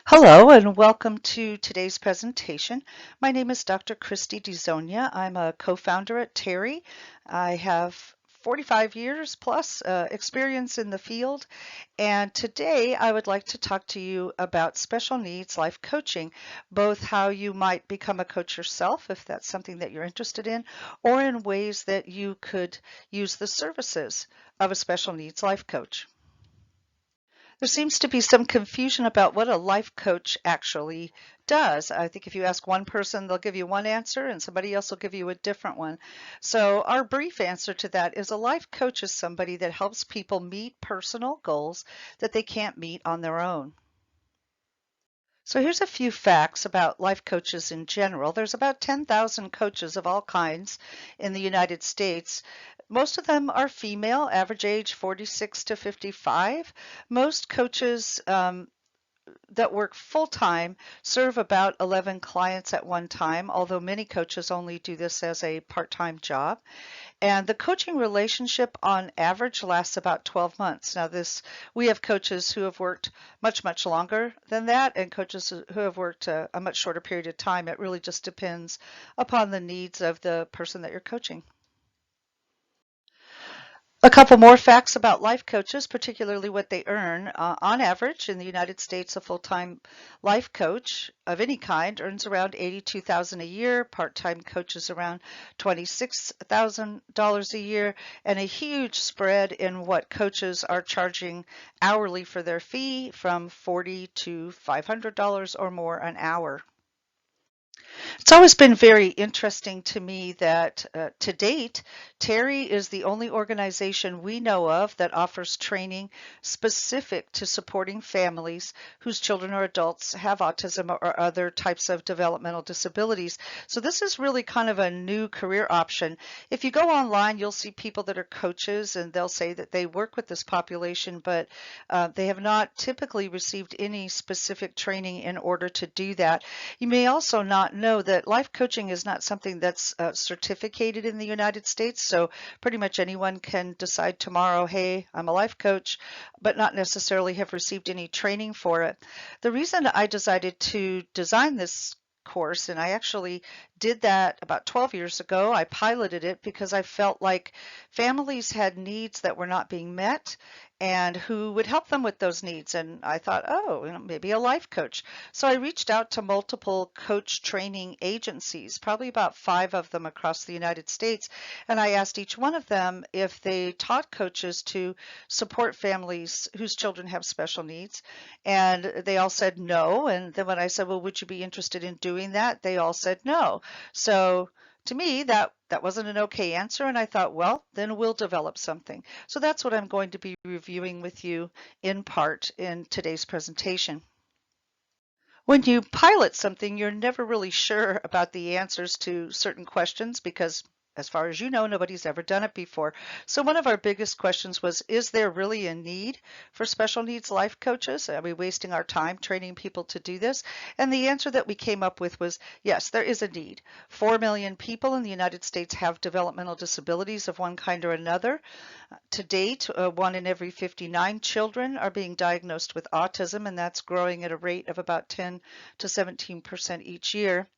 Hello and welcome to today's presentation. My name is Dr. Christy DeZonia. I'm a co-founder at Terry. I have 45 years plus experience in the field, and today I would like to talk to you about special needs life coaching, both how you might become a coach yourself if that's something that you're interested in, or in ways that you could use the services of a special needs life coach. There seems to be some confusion about what a life coach actually does. I think if you ask one person, they'll give you one answer and somebody else will give you a different one. So our brief answer to that is a life coach is somebody that helps people meet personal goals that they can't meet on their own. So here's a few facts about life coaches in general. There's about 10,000 coaches of all kinds in the United States. Most of them are female, average age 46 to 55. Most coaches that work full-time serve about 11 clients at one time, although many coaches only do this as a part-time job. And the coaching relationship on average lasts about 12 months. Now we have coaches who have worked much longer than that and coaches who have worked a much shorter period of time. It really just depends upon the needs of the person that you're coaching. A couple more facts about life coaches, particularly what they earn. On average, in the United States, a full-time life coach of any kind earns around $82,000 a year. Part-time coaches around $26,000 a year, and a huge spread in what coaches are charging hourly for their fee, from $40 to $500 or more an hour. It's always been very interesting to me that to date, Terry is the only organization we know of that offers training specific to supporting families whose children or adults have autism or other types of developmental disabilities. So this is really kind of a new career option. If you go online, you'll see people that are coaches and they'll say that they work with this population, but they have not typically received any specific training in order to do that. You may also not know that life coaching is not something that's certificated in the United States, so pretty much anyone can decide tomorrow, hey, I'm a life coach, but not necessarily have received any training for it. The reason I decided to design this course, and I actually did that about 12 years ago. I piloted it because I felt like families had needs that were not being met and who would help them with those needs. And I thought, oh, maybe a life coach. So I reached out to multiple coach training agencies, probably about 5 of them across the United States, and I asked each one of them if they taught coaches to support families whose children have special needs, and they all said no. And then when I said, well, would you be interested in doing that? They all said no. So to me, that wasn't an okay answer, and I thought, well, then we'll develop something. So that's what I'm going to be reviewing with you in part in today's presentation. When you pilot something, you're never really sure about the answers to certain questions because, as far as you know, nobody's ever done it before. So one of our biggest questions was, is there really a need for special needs life coaches? Are we wasting our time training people to do this? And the answer that we came up with was, yes, there is a need. 4 million people in the United States have developmental disabilities of one kind or another. To date, 1 in every 59 children are being diagnosed with autism, and that's growing at a rate of about 10 to 17% each year.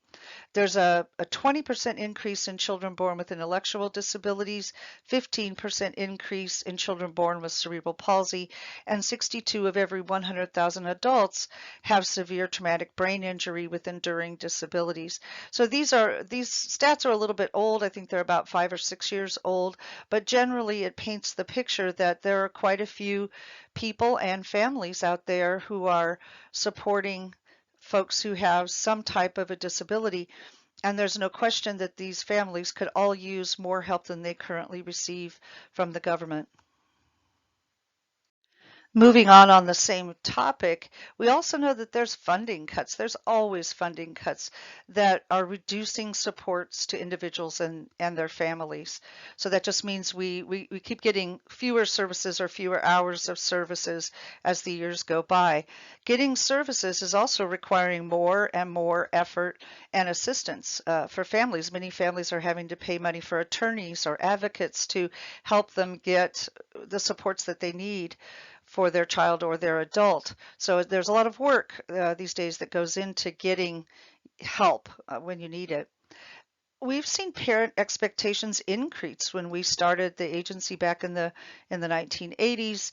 There's a 20% increase in children born with intellectual disabilities, 15% increase in children born with cerebral palsy, and 62 of every 100,000 adults have severe traumatic brain injury with enduring disabilities. So these stats are a little bit old. I think they're about 5 or 6 years old, but generally it paints the picture that there are quite a few people and families out there who are supporting folks who have some type of a disability, and there's no question that these families could all use more help than they currently receive from the government. Moving on the same topic, we also know that there's funding cuts. There's always funding cuts that are reducing supports to individuals and their families. So that just means we keep getting fewer services or fewer hours of services as the years go by. Getting services is also requiring more and more effort and assistance for families. Many families are having to pay money for attorneys or advocates to help them get the supports that they need. for their child or their adult. So there's a lot of work these days that goes into getting help when you need it. We've seen parent expectations increase. When we started the agency back in the 1980s,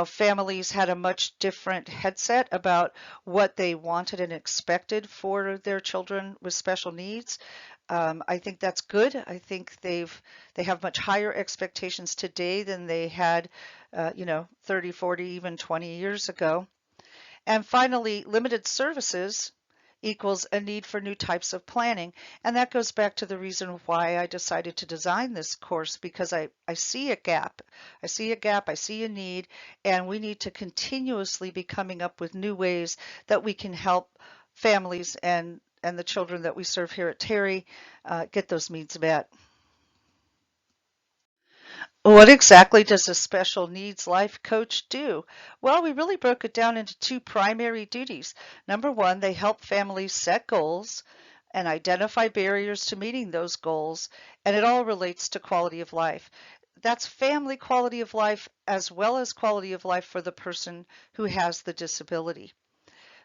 families had a much different headset about what they wanted and expected for their children with special needs. I think that's good. I think they have much higher expectations today than they had, 30, 40, even 20 years ago. And finally, limited services equals a need for new types of planning. And that goes back to the reason why I decided to design this course, because I see a gap. I see a gap, I see a need, and we need to continuously be coming up with new ways that we can help families and the children that we serve here at Terry get those needs met. What exactly does a special needs life coach do? Well, we really broke it down into two primary duties. Number one, they help families set goals and identify barriers to meeting those goals, and it all relates to quality of life. That's family quality of life as well as quality of life for the person who has the disability.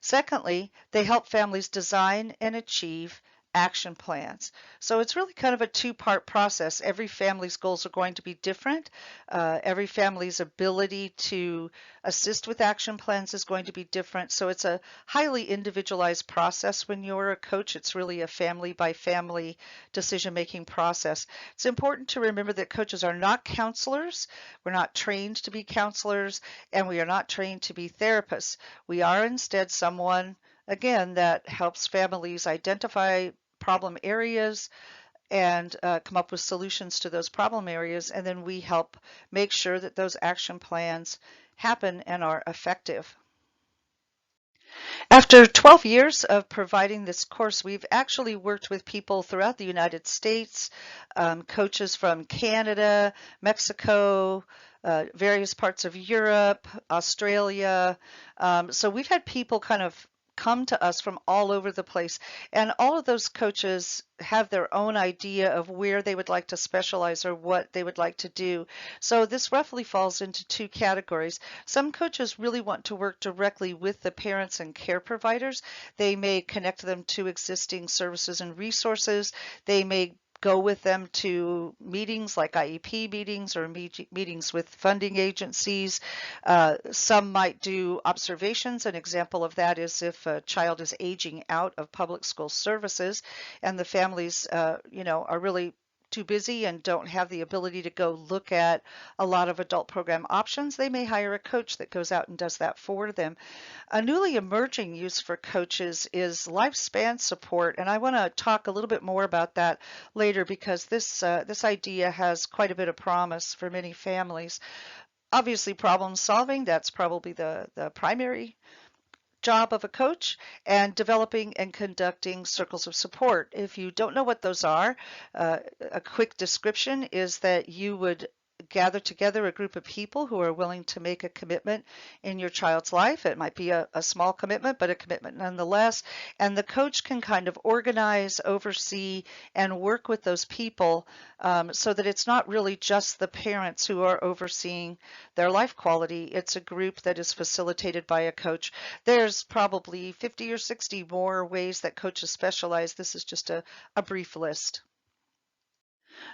Secondly, they help families design and achieve action plans. So it's really kind of a two-part process. Every family's goals are going to be different. Every family's ability to assist with action plans is going to be different. So it's a highly individualized process when you're a coach. It's really a family by family decision-making process. It's important to remember that coaches are not counselors. We're not trained to be counselors, and we are not trained to be therapists. We are instead someone, again, that helps families identify problem areas and come up with solutions to those problem areas, and then we help make sure that those action plans happen and are effective. After 12 years of providing this course, we've actually worked with people throughout the United States, coaches from Canada, Mexico, various parts of Europe, Australia. So we've had people kind of come to us from all over the place, and all of those coaches have their own idea of where they would like to specialize or what they would like to do. So this roughly falls into two categories. Some coaches really want to work directly with the parents and care providers. They may connect them to existing services and resources. They may go with them to meetings like IEP meetings or meetings with funding agencies. Some might do observations. An example of that is if a child is aging out of public school services and the families, are really too busy and don't have the ability to go look at a lot of adult program options, they may hire a coach that goes out and does that for them. A newly emerging use for coaches is lifespan support, and I want to talk a little bit more about that later because this idea has quite a bit of promise for many families. Obviously, problem solving, that's probably the primary job of a coach, and developing and conducting circles of support. If you don't know what those are, a quick description is that you would gather together a group of people who are willing to make a commitment in your child's life. It might be a small commitment, but a commitment nonetheless. And the coach can kind of organize, oversee, and work with those people so that it's not really just the parents who are overseeing their life quality. It's a group that is facilitated by a coach. There's probably 50 or 60 more ways that coaches specialize. This is just a brief list.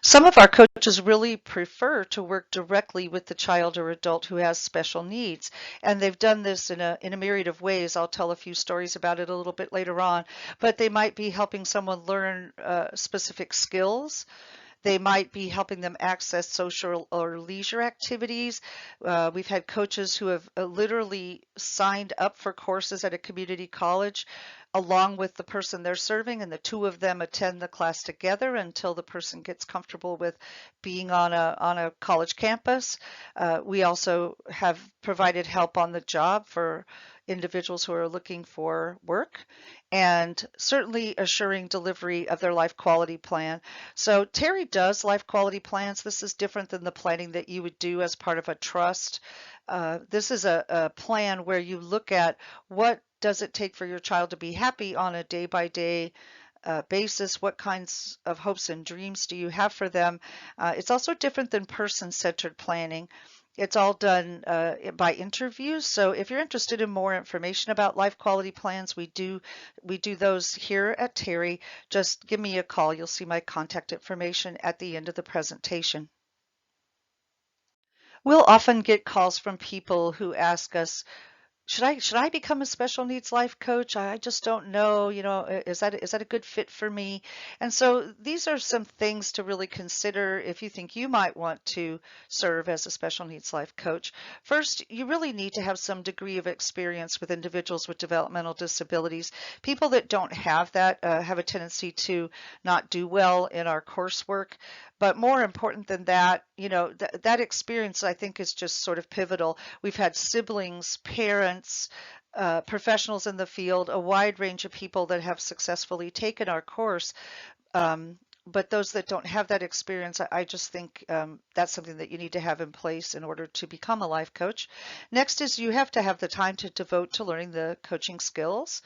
Some of our coaches really prefer to work directly with the child or adult who has special needs, and they've done this in a myriad of ways. I'll tell a few stories about it a little bit later on, but they might be helping someone learn specific skills. They might be helping them access social or leisure activities. We've had coaches who have literally signed up for courses at a community college along with the person they're serving, and the two of them attend the class together until the person gets comfortable with being on a college campus. We also have provided help on the job for individuals who are looking for work, and certainly assuring delivery of their life quality plan. So Terry does life quality plans. This is different than the planning that you would do as part of a trust. This is a plan where you look at what does it take for your child to be happy on a day-by-day basis? What kinds of hopes and dreams do you have for them? It's also different than person-centered planning. It's all done by interviews. So if you're interested in more information about life quality plans, we do those here at Terry. Just give me a call. You'll see my contact information at the end of the presentation. We'll often get calls from people who ask us, should I become a special needs life coach? I just don't know, is that a good fit for me? And so these are some things to really consider if you think you might want to serve as a special needs life coach. First, you really need to have some degree of experience with individuals with developmental disabilities. People that don't have that have a tendency to not do well in our coursework. But more important than that, that experience I think is just sort of pivotal. We've had siblings, parents, professionals in the field, a wide range of people that have successfully taken our course. But those that don't have that experience, I just think that's something that you need to have in place in order to become a life coach. Next is you have to have the time to devote to learning the coaching skills.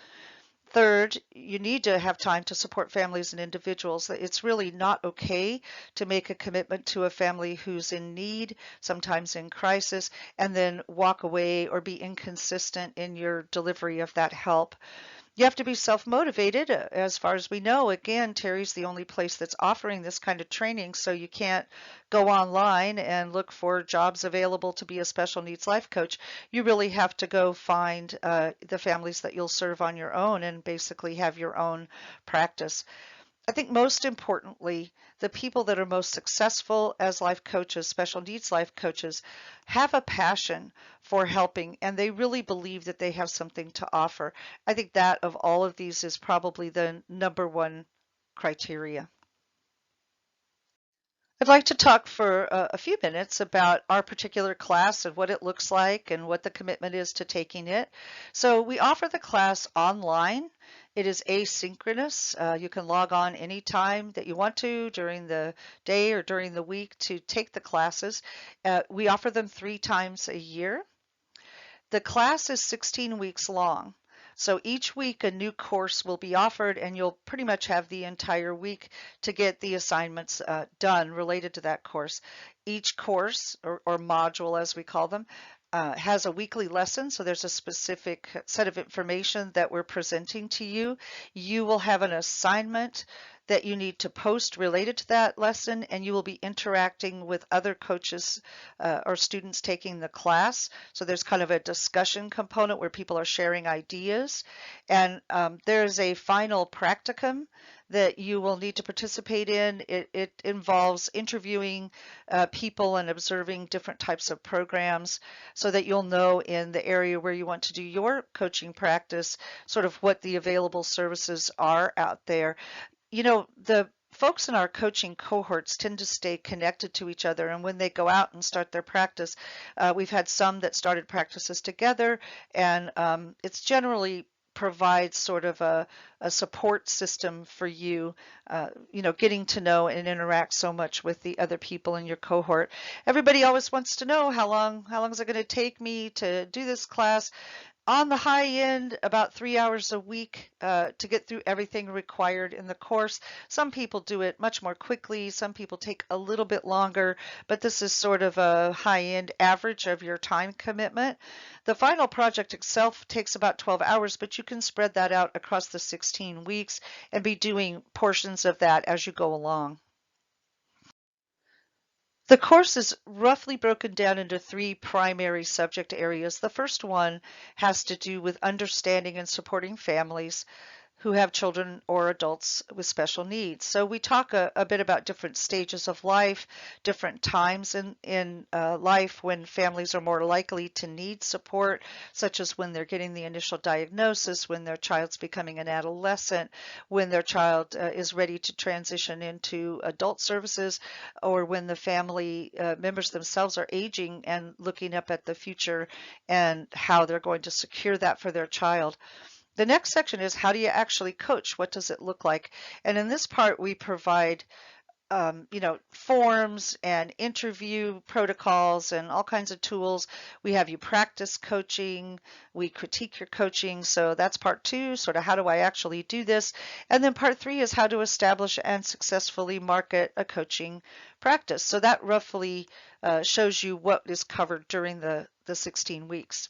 Third, you need to have time to support families and individuals. It's really not okay to make a commitment to a family who's in need, sometimes in crisis, and then walk away or be inconsistent in your delivery of that help. You have to be self-motivated. As far as we know, again, Terry's the only place that's offering this kind of training, so you can't go online and look for jobs available to be a special needs life coach. You really have to go find the families that you'll serve on your own and basically have your own practice. I think most importantly, the people that are most successful as life coaches, special needs life coaches, have a passion for helping and they really believe that they have something to offer. I think that of all of these is probably the number one criteria. I'd like to talk for a few minutes about our particular class and what it looks like and what the commitment is to taking it. So we offer the class online. It is asynchronous. You can log on anytime that you want to during the day or during the week to take the classes. We offer them 3 times a year. The class is 16 weeks long. So each week a new course will be offered and you'll pretty much have the entire week to get the assignments done related to that course. Each course or module as we call them has a weekly lesson, so there's a specific set of information that we're presenting to you. You will have an assignment that you need to post related to that lesson, and you will be interacting with other coaches or students taking the class. So there's kind of a discussion component where people are sharing ideas, and there's a final practicum that you will need to participate in. It involves interviewing people and observing different types of programs so that you'll know in the area where you want to do your coaching practice sort of what the available services are out there. The folks in our coaching cohorts tend to stay connected to each other, and when they go out and start their practice, we've had some that started practices together, and it's generally provides sort of a support system for you, getting to know and interact so much with the other people in your cohort. Everybody always wants to know how long is it going to take me to do this class? On the high end, about 3 hours a week to get through everything required in the course. Some people do it much more quickly. Some people take a little bit longer, but this is sort of a high end average of your time commitment. The final project itself takes about 12 hours, but you can spread that out across the 16 weeks and be doing portions of that as you go along. The course is roughly broken down into 3 primary subject areas. The first one has to do with understanding and supporting families who have children or adults with special needs. So we talk a bit about different stages of life, different times in life when families are more likely to need support, such as when they're getting the initial diagnosis, when their child's becoming an adolescent, when their child is ready to transition into adult services, or when the family members themselves are aging and looking up at the future and how they're going to secure that for their child. The next section is how do you actually coach? What does it look like? And in this part, we provide forms and interview protocols and all kinds of tools. We have you practice coaching. We critique your coaching. So that's part two, sort of how do I actually do this? And then part three is how to establish and successfully market a coaching practice. So that roughly shows you what is covered during the 16 weeks.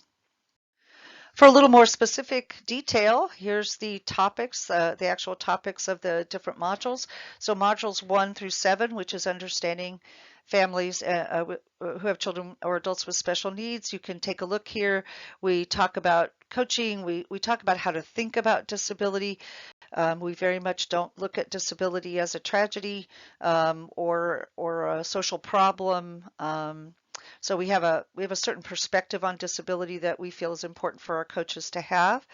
For a little more specific detail, here's the topics, the actual topics of the different modules. So modules 1 through 7, which is understanding families who have children or adults with special needs. You can take a look here. We talk about coaching. We talk about how to think about disability. We very much don't look at disability as a tragedy or a social problem. So we have a certain perspective on disability that we feel is important for our coaches to have.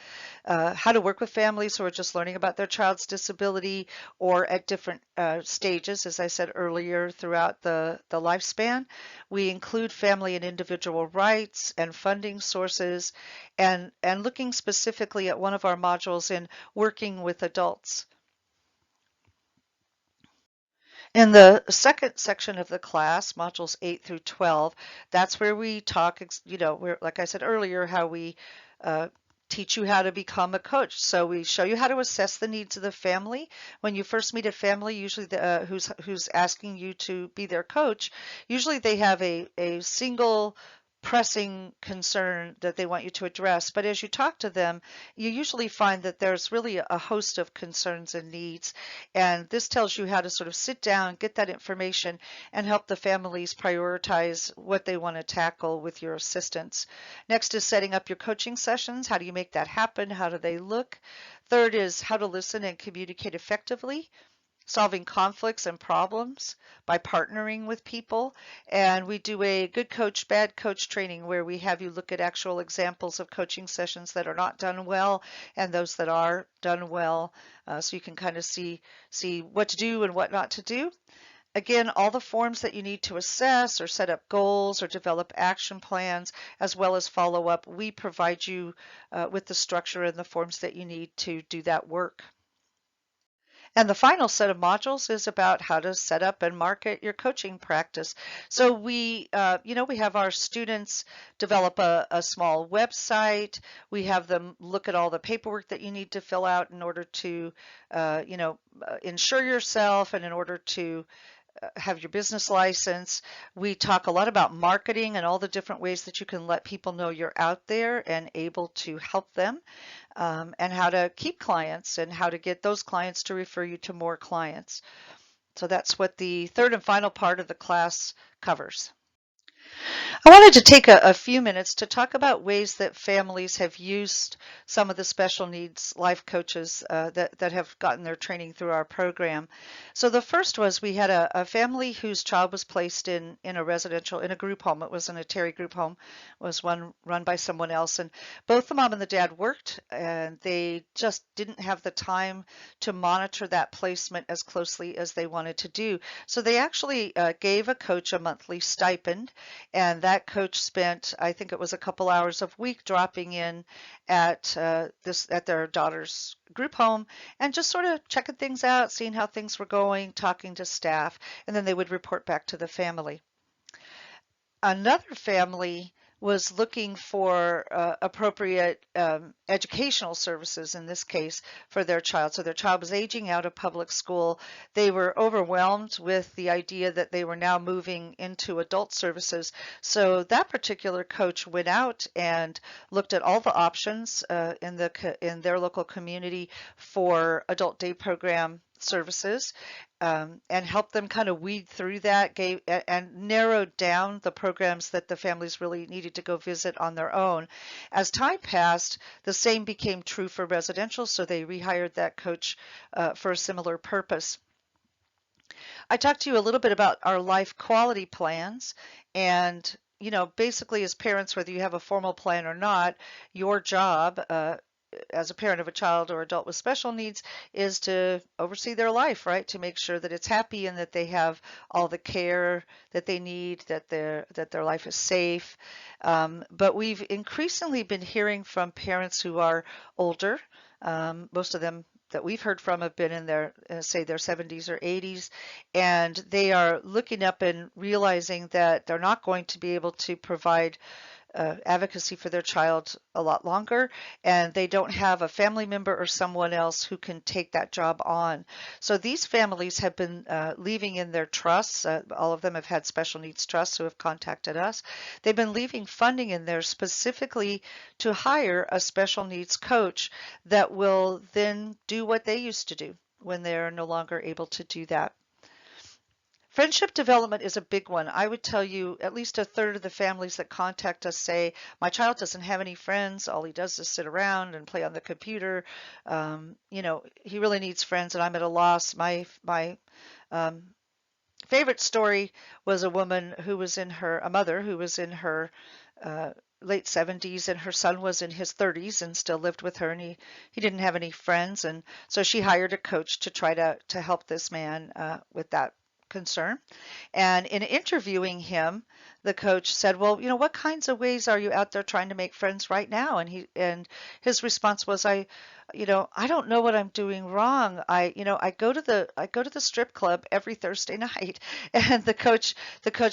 How to work with families who are just learning about their child's disability or at different stages, as I said earlier, throughout the lifespan. We include family and individual rights and funding sources, and looking specifically at one of our modules in working with adults. In the second section of the class, modules 8 through 12, that's where we talk, like I said earlier, how we uh, teach you how to become a coach. So we show you how to assess the needs of the family. When you first meet a family, usually who's asking you to be their coach, usually they have a single pressing concern that they want you to address. But as you talk to them, you usually find that there's really a host of concerns and needs. And this tells you how to sort of sit down, get that information, and help the families prioritize what they want to tackle with your assistance. Next is setting up your coaching sessions. How do you make that happen? How do they look? Third is how to listen and communicate effectively, solving conflicts and problems by partnering with people. And we do a good coach, bad coach training where we have you look at actual examples of coaching sessions that are not done well and those that are done well, so you can kind of see what to do and what not to do. Again, all the forms that you need to assess or set up goals or develop action plans, as well as follow up, we provide you with the structure and the forms that you need to do that work. And the final set of modules is about how to set up and market your coaching practice. So we have our students develop a small website. We have them look at all the paperwork that you need to fill out in order to, insure yourself and in order to have your business license. We talk a lot about marketing and all the different ways that you can let people know you're out there and able to help them, and how to keep clients and how to get those clients to refer you to more clients. So that's what the third and final part of the class covers. I wanted to take a few minutes to talk about ways that families have used some of the special needs life coaches that have gotten their training through our program. So the first was we had a family whose child was placed in a group home. It wasn't a Terry group home. It was one run by someone else. And both the mom and the dad worked, and they just didn't have the time to monitor that placement as closely as they wanted to do. So they actually gave a coach a monthly stipend, and that coach spent, I think it was a couple hours a week, dropping in at their daughter's group home and just sort of checking things out, seeing how things were going, talking to staff, and then they would report back to the family. Another family was looking for appropriate educational services, in this case, for their child. So their child was aging out of public school. They were overwhelmed with the idea that they were now moving into adult services. So that particular coach went out and looked at all the options in their local community for adult day program services, and helped them kind of weed through that, and narrowed down the programs that the families really needed to go visit on their own. As time passed, the same became true for residential, so they rehired that coach for a similar purpose. I talked to you a little bit about our life quality plans, and basically as parents, whether you have a formal plan or not, your job as a parent of a child or adult with special needs is to oversee their life, right? To make sure that it's happy and that they have all the care that they need, that their life is safe. But we've increasingly been hearing from parents who are older, most of them that we've heard from have been in their, say, their 70s or 80s, and they are looking up and realizing that they're not going to be able to provide advocacy for their child a lot longer, and they don't have a family member or someone else who can take that job on. So these families have been leaving in their trusts. All of them have had special needs trusts who have contacted us. They've been leaving funding in there specifically to hire a special needs coach that will then do what they used to do when they're no longer able to do that. Friendship development is a big one. I would tell you at least a third of the families that contact us say, my child doesn't have any friends. All he does is sit around and play on the computer. He really needs friends, and I'm at a loss. My um, favorite story was a mother who was in her uh, late 70s, and her son was in his 30s and still lived with her, and he didn't have any friends, and so she hired a coach to try to help this man with that concern. And in interviewing him, the coach said, "Well, what kinds of ways are you out there trying to make friends right now?" And his response was, I don't know what I'm doing wrong. I go to the strip club every Thursday night." And the coach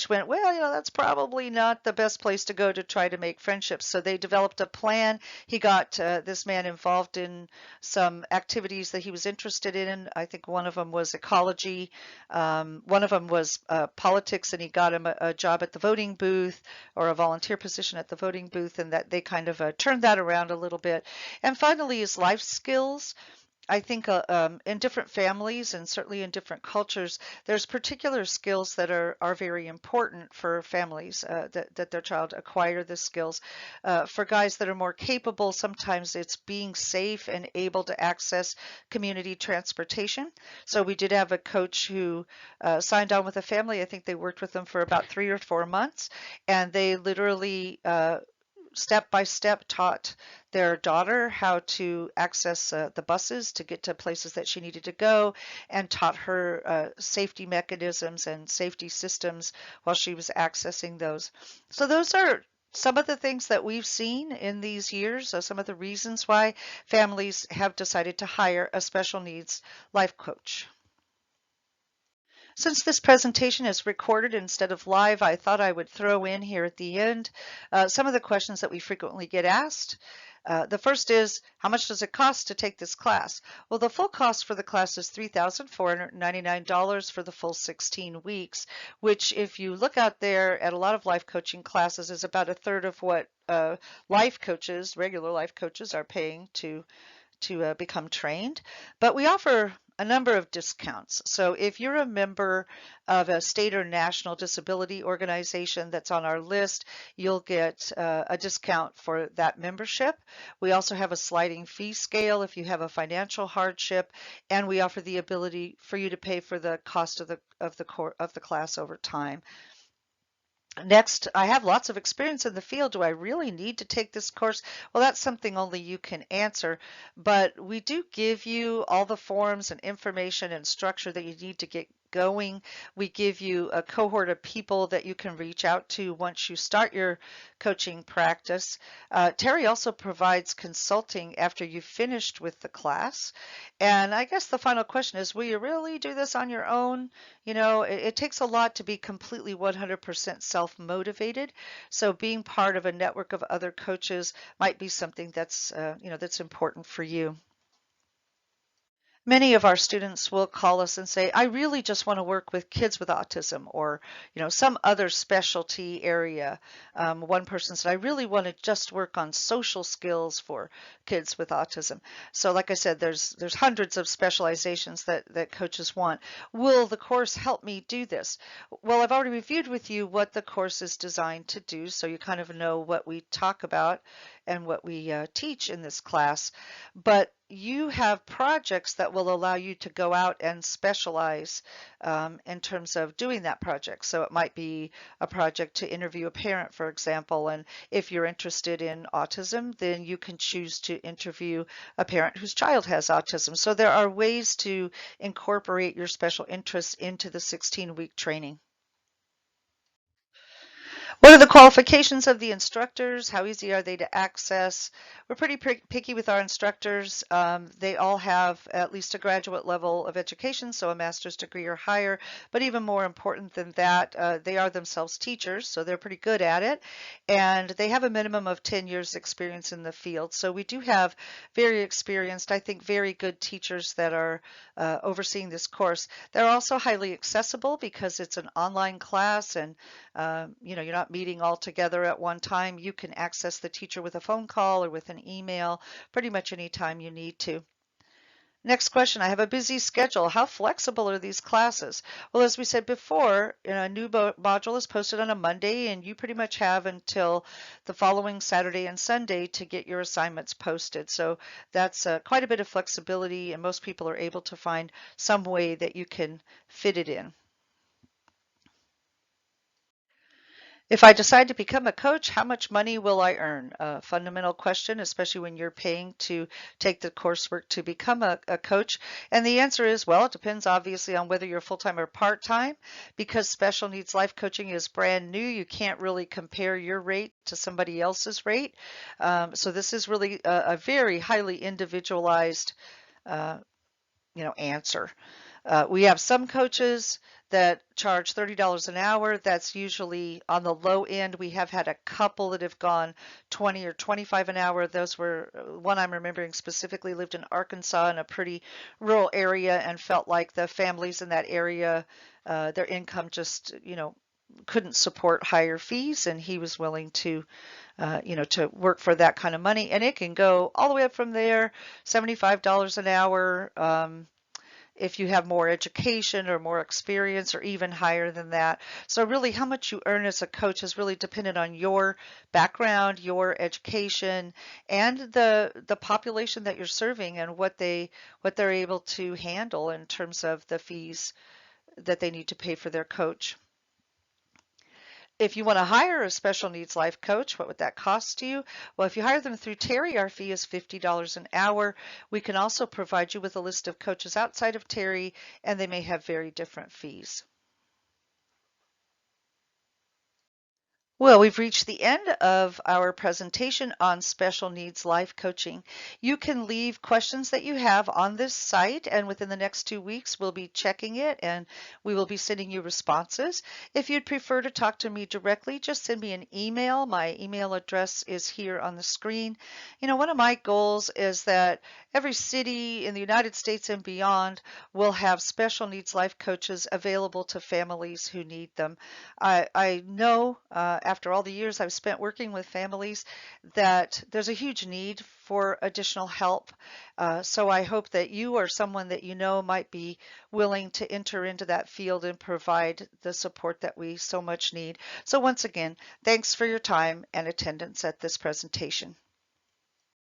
went, "Well, that's probably not the best place to go to try to make friendships." So they developed a plan. He got this man involved in some activities that he was interested in. I think one of them was ecology. One of them was politics, and he got him a job at the voting booth, or a volunteer position at the voting booth, and that they kind of turned that around a little bit. And finally, his life skills. I think in different families and certainly in different cultures, there's particular skills that are very important for families that their child acquire the skills. For guys that are more capable, sometimes it's being safe and able to access community transportation. So we did have a coach who signed on with a family. I think they worked with them for about 3 or 4 months, and they literally step by step taught their daughter how to access the buses to get to places that she needed to go, and taught her safety mechanisms and safety systems while she was accessing those. So those are some of the things that we've seen in these years, some of the reasons why families have decided to hire a special needs life coach. Since this presentation is recorded instead of live, I thought I would throw in here at the end some of the questions that we frequently get asked. The first is, how much does it cost to take this class? Well, the full cost for the class is $3,499 for the full 16 weeks, which, if you look out there at a lot of life coaching classes, is about a third of what regular life coaches, are paying to become trained. But we offer a number of discounts. So if you're a member of a state or national disability organization that's on our list, you'll get a discount for that membership. We also have a sliding fee scale if you have a financial hardship, and we offer the ability for you to pay for the cost of the class over time. Next, I have lots of experience in the field. Do I really need to take this course? Well, that's something only you can answer, but we do give you all the forms and information and structure that you need to get going. We give you a cohort of people that you can reach out to once you start your coaching practice. Terry also provides consulting after you've finished with the class. And I guess the final question is, will you really do this on your own? It takes a lot to be completely 100% self-motivated. So being part of a network of other coaches might be something that's important for you. Many of our students will call us and say, I really just want to work with kids with autism, or some other specialty area. One person said, I really want to just work on social skills for kids with autism. So like I said, there's hundreds of specializations that coaches want. Will the course help me do this? Well, I've already reviewed with you what the course is designed to do, so you kind of know what we talk about and what we teach in this class. But you have projects that will allow you to go out and specialize in terms of doing that project. So it might be a project to interview a parent, for example, and if you're interested in autism, then you can choose to interview a parent whose child has autism. So there are ways to incorporate your special interests into the 16-week training. What are the qualifications of the instructors? How easy are they to access? We're pretty picky with our instructors. They all have at least a graduate level of education, so a master's degree or higher. But even more important than that, they are themselves teachers, so they're pretty good at it. And they have a minimum of 10 years experience in the field. So we do have very experienced, I think, very good teachers that are overseeing this course. They're also highly accessible because it's an online class and you're not meeting all together at one time. You can access the teacher with a phone call or with an email pretty much any time you need to. Next question, I have a busy schedule. How flexible are these classes? Well, as we said before, a new module is posted on a Monday, and you pretty much have until the following Saturday and Sunday to get your assignments posted. So that's quite a bit of flexibility, and most people are able to find some way that you can fit it in. If I decide to become a coach, how much money will I earn? A fundamental question, especially when you're paying to take the coursework to become a coach. And the answer is, well, it depends obviously on whether you're full-time or part-time. Because special needs life coaching is brand new, you can't really compare your rate to somebody else's rate. So this is really a very highly individualized uh, answer. We have some coaches that charge $30 an hour. That's usually on the low end. We have had a couple that have gone 20 or 25 an hour. Those were one I'm remembering specifically lived in Arkansas in a pretty rural area and felt like the families in that area, their income just, couldn't support higher fees, and he was willing to, to work for that kind of money. And it can go all the way up from there, $75 an hour. If you have more education or more experience or even higher than that. So really how much you earn as a coach is really dependent on your background, your education, and the population that you're serving and what they're able to handle in terms of the fees that they need to pay for their coach. If you want to hire a special needs life coach, what would that cost you? Well, if you hire them through Terry, our fee is $50 an hour. We can also provide you with a list of coaches outside of Terry, and they may have very different fees. Well, we've reached the end of our presentation on special needs life coaching. You can leave questions that you have on this site, and within the next 2 weeks, we'll be checking it and we will be sending you responses. If you'd prefer to talk to me directly, just send me an email. My email address is here on the screen. One of my goals is that every city in the United States and beyond will have special needs life coaches available to families who need them. I know after all the years I've spent working with families that there's a huge need for additional help. So I hope that you or someone that you know might be willing to enter into that field and provide the support that we so much need. So once again, thanks for your time and attendance at this presentation.